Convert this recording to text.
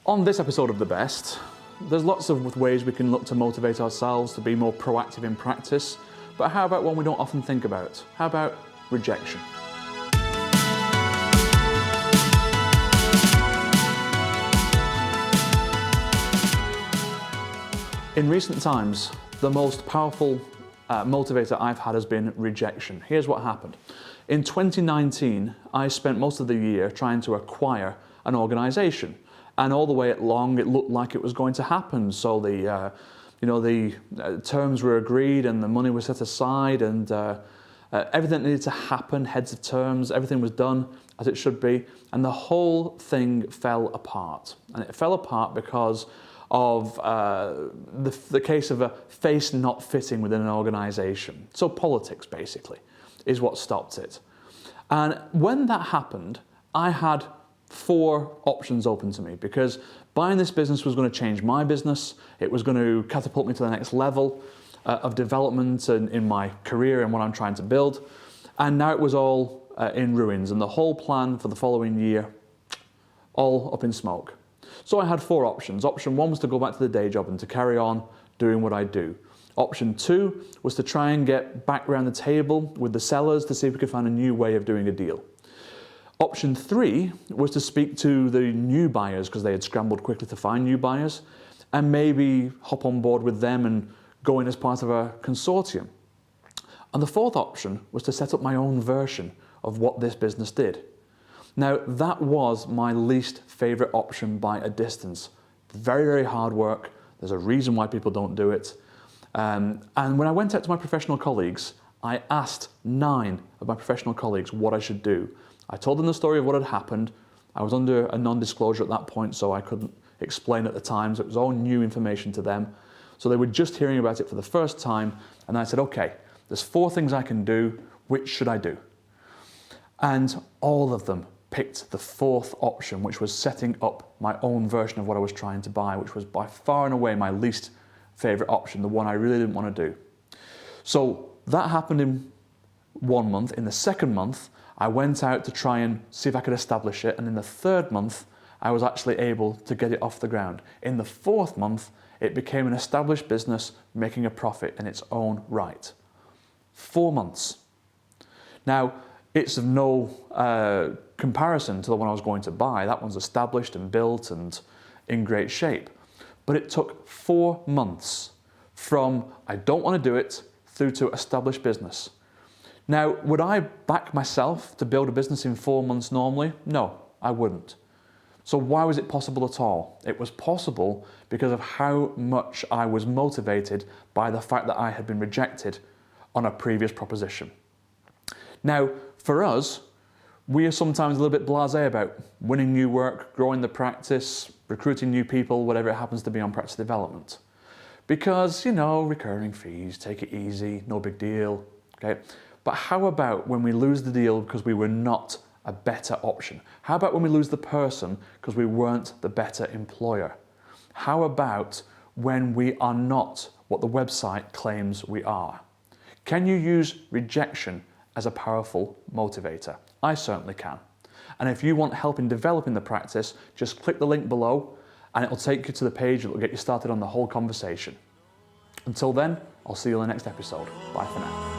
On this episode of The Best, there's lots of ways we can look to motivate ourselves to be more proactive in practice, but how about one we don't often think about? How about rejection? In recent times, the most powerful motivator I've had has been rejection. Here's what happened. In 2019, I spent most of the year trying to acquire an organization. And all the way along, it looked like it was going to happen. So the terms were agreed and the money was set aside and everything needed to happen, heads of terms, everything was done as it should be. And the whole thing fell apart. And it fell apart because of the case of a face not fitting within an organization. So politics, basically, is what stopped it. And when that happened, I had 4 options open to me because buying this business was going to change my business. It was going to catapult me to the next level of development in my career and what I'm trying to build. And now it was all in ruins, and the whole plan for the following year, all up in smoke. So I had 4 options. Option 1 was to go back to the day job and to carry on doing what I do. Option 2 was to try and get back around the table with the sellers to see if we could find a new way of doing a deal. Option 3 was to speak to the new buyers because they had scrambled quickly to find new buyers and maybe hop on board with them and go in as part of a consortium. And the 4th option was to set up my own version of what this business did. Now, that was my least favorite option by a distance. Very, very hard work. There's a reason why people don't do it. And when I went out to my professional colleagues, I asked 9 of my professional colleagues what I should do. I told them the story of what had happened. I was under a non-disclosure at that point, so I couldn't explain at the time, so it was all new information to them. So they were just hearing about it for the first time, and I said, okay, there's 4 things I can do, which should I do? And all of them picked the 4th option, which was setting up my own version of what I was trying to buy, which was by far and away my least favorite option, the one I really didn't want to do. So that happened in 1 month. In the 2nd month, I went out to try and see if I could establish it, and in the 3rd month, I was actually able to get it off the ground. In the 4th month, it became an established business making a profit in its own right. 4 months. Now, it's of no comparison to the one I was going to buy. That one's established and built and in great shape. But it took 4 months from I don't want to do it through to established business. Now, would I back myself to build a business in 4 months normally? No, I wouldn't. So why was it possible at all? It was possible because of how much I was motivated by the fact that I had been rejected on a previous proposition. Now, for us, we are sometimes a little bit blasé about winning new work, growing the practice, recruiting new people, whatever it happens to be on practice development. Because, recurring fees, take it easy, no big deal, okay? But how about when we lose the deal because we were not a better option? How about when we lose the person because we weren't the better employer? How about when we are not what the website claims we are? Can you use rejection as a powerful motivator? I certainly can. And if you want help in developing the practice, just click the link below and it'll take you to the page that will get you started on the whole conversation. Until then, I'll see you in the next episode. Bye for now.